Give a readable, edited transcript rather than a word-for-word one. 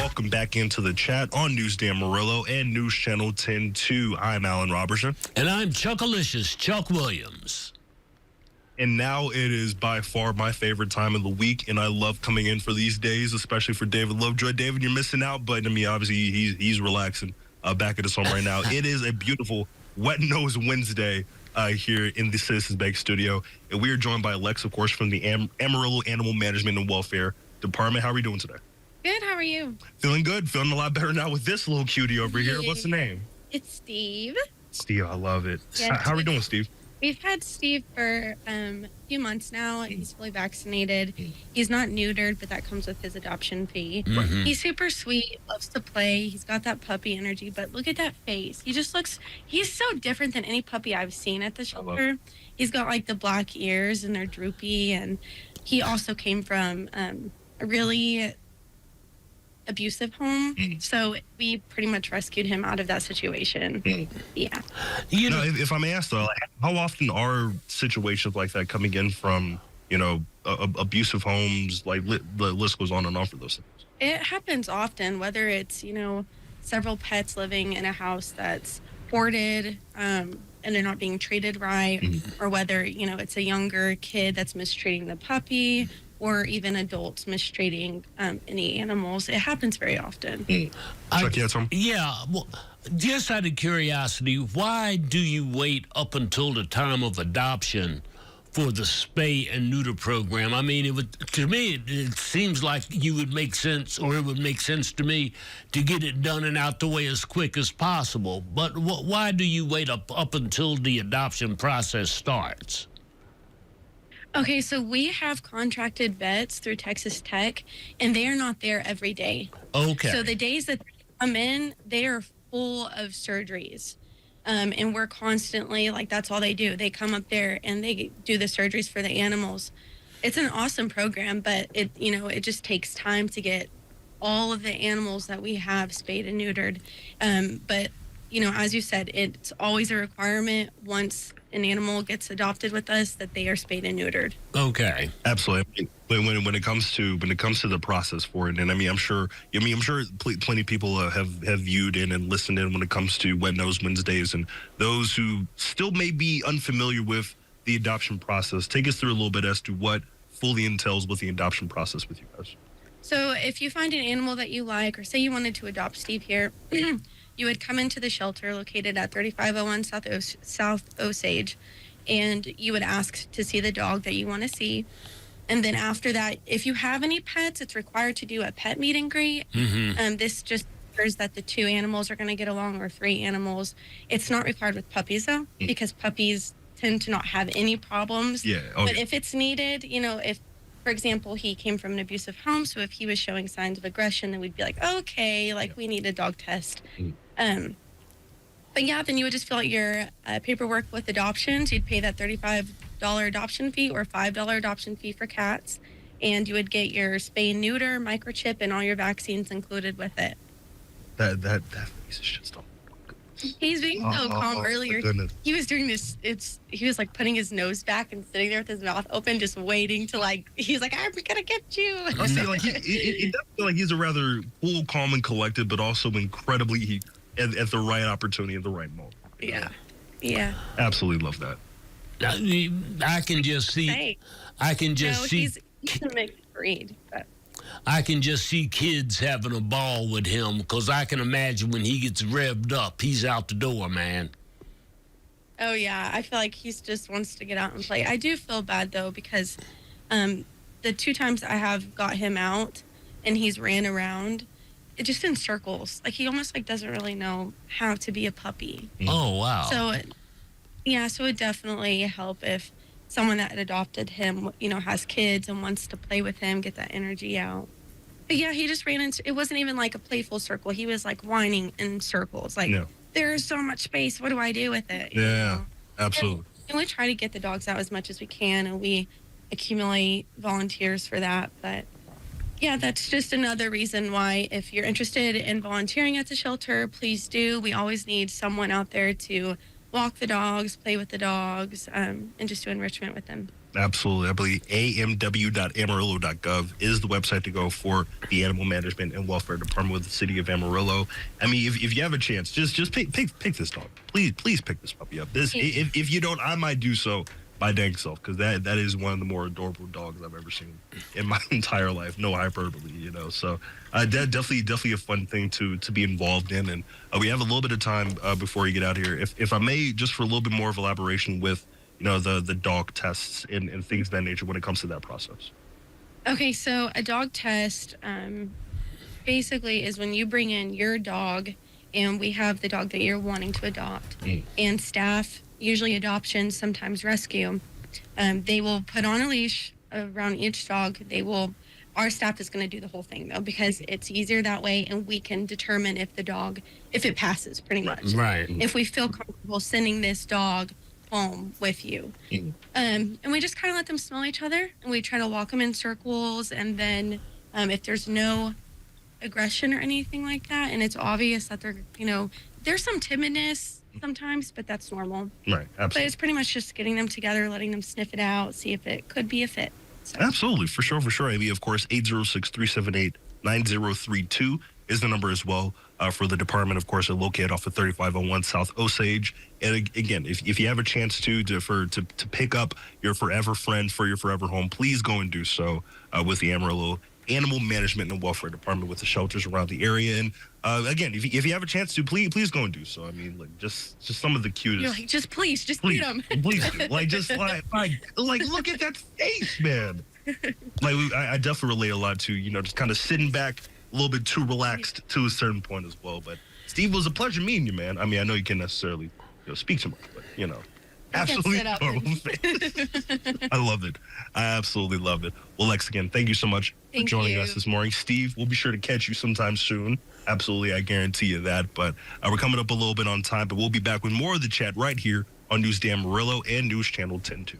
welcome back into the chat on Newsday Amarillo and News Channel 10-2. I'm Alan Robertson. And I'm Chuckalicious Chuck Williams. And now it is by far my favorite time of the week, and I love coming in for these days, especially for David Lovejoy. David, you're missing out, but I mean, obviously he's relaxing back at his home right now. It is a beautiful Wet Nose Wednesday here in the Citizens Bank studio, and we are joined by Alex, of course, from the Amarillo Animal Management and Welfare Department. How are we doing today? Good, how are you? Feeling good. Feeling a lot better now with this little cutie over here. What's the name? It's Steve. Steve, I love it. Yeah, How are we doing, Steve? We've had Steve for a few months now. He's fully vaccinated. He's not neutered, but that comes with his adoption fee. Mm-hmm. He's super sweet, loves to play. He's got that puppy energy, but look at that face. He's so different than any puppy I've seen at the shelter. He's got like the black ears and they're droopy, and he also came from a really abusive home, so we pretty much rescued him out of that situation. Yeah. You know, if I may ask though, like, how often are situations like that coming in from, abusive homes? Like the list goes on and on for those things. It happens often, whether it's, several pets living in a house that's hoarded, and they're not being treated right, or whether, it's a younger kid that's mistreating the puppy, or even adults mistreating any animals. It happens very often. Chuck, you had some? Yeah, well, just out of curiosity, why do you wait up until the time of adoption for the spay and neuter program? I mean, to me, it seems like you would make sense, or it would make sense to me, to get it done and out the way as quick as possible. But why do you wait up until the adoption process starts? Okay, so we have contracted vets through Texas Tech, and they are not there every day. Okay. So the days that they come in, they are full of surgeries. And we're constantly, that's all they do. They come up there and they do the surgeries for the animals. It's an awesome program, but it just takes time to get all of the animals that we have spayed and neutered. But, as you said, it's always a requirement once an animal gets adopted with us that they are spayed and neutered. Okay. Absolutely. When it comes to the process for it, and I'm sure plenty of people have viewed in and listened in when it comes to Wet Nose Wednesdays, and those who still may be unfamiliar with the adoption process. Take us through a little bit as to what fully entails with the adoption process with you guys. So if you find an animal that you like, or say you wanted to adopt Steve here, you would come into the shelter located at 3501 South Osage, and you would ask to see the dog that you want to see. And then after that, if you have any pets, it's required to do a pet meet and greet. This just ensures that the two animals are going to get along, or three animals. It's not required with puppies, though, because puppies tend to not have any problems. Yeah. Okay. But if it's needed, if, for example, he came from an abusive home, so if he was showing signs of aggression, then we'd be like, okay, we need a dog test. But yeah, then you would just fill out your paperwork with adoptions. You'd pay that $35 adoption fee or $5 adoption fee for cats, and you would get your spay and neuter, microchip, and all your vaccines included with it. That piece of shit stuff. He's being so calm. Earlier, he was doing this. He was putting his nose back and sitting there with his mouth open, just waiting to he's like, I'm gonna get you. I see, it does feel like he's a rather cool, calm, and collected, but also incredibly at the right opportunity at the right moment. Yeah. Absolutely love that. I can just see. Hey. I can just see. He's a mixed breed, but. I can just see kids having a ball with him, because I can imagine when he gets revved up, he's out the door, man. Oh, yeah. I feel like he just wants to get out and play. I do feel bad, though, because the two times I have got him out and he's ran around, it just in circles. He almost doesn't really know how to be a puppy. Oh, wow. So, yeah, so it would definitely help if someone that had adopted him, has kids and wants to play with him, get that energy out. But yeah, he just ran into, it wasn't even a playful circle. He was whining in circles. There's so much space. What do I do with it? Yeah, absolutely. And we try to get the dogs out as much as we can, and we accumulate volunteers for that. But yeah, that's just another reason why, if you're interested in volunteering at the shelter, please do. We always need someone out there to walk the dogs, play with the dogs, and just do enrichment with them. Absolutely. I believe AAMW.amarillo.gov is the website to go for the Animal Management and Welfare Department with the city of Amarillo. I mean, if you have a chance, just pick this dog. Please pick this puppy up. If you don't, I might do so my dang self, because that is one of the more adorable dogs I've ever seen in my entire life. No hyperbole, you know. So definitely a fun thing to be involved in. And we have a little bit of time before you get out here. If I may, just for a little bit more of elaboration with the dog tests and things of that nature when it comes to that process. Okay, so a dog test basically is when you bring in your dog and we have the dog that you're wanting to adopt, and staff, usually adoption, sometimes rescue, they will put on a leash around each dog. Our staff is going to do the whole thing, though, because it's easier that way, and we can determine if it passes, pretty much. Right. If we feel comfortable sending this dog home with you. And we just kind of let them smell each other, and we try to walk them in circles, and then if there's no aggression or anything like that, and it's obvious that there's some timidness sometimes, but that's normal. Right, But absolutely. it's pretty much just getting them together, letting them sniff it out, see if it could be a fit. So. Absolutely, for sure. I mean, of course, 806-378-9032 is the number as well for the department. Of course, they're located off of 3501 South Osage. And again, if you have a chance to pick up your forever friend for your forever home, please go and do so with the Amarillo Animal Management and Welfare Department with the shelters around the area. And again, if you have a chance to, please go and do so. I mean, like just some of the cutest. You're like, just please Please, get them. please do. Like look at that face, man. Like I definitely relate a lot to just kind of sitting back a little bit too relaxed to a certain point as well. But Steve, it was a pleasure meeting you, man. I mean, I know you can't necessarily speak too much, but absolutely sit up adorable face. I love it. I absolutely love it. Well, Lex, again, thank you so much for Thank joining you. us this morning. Steve, we'll be sure to catch you sometime soon. Absolutely, I guarantee you that. But we're coming up a little bit on time, but we'll be back with more of the chat right here on News Dan Amarillo and News Channel 10-2.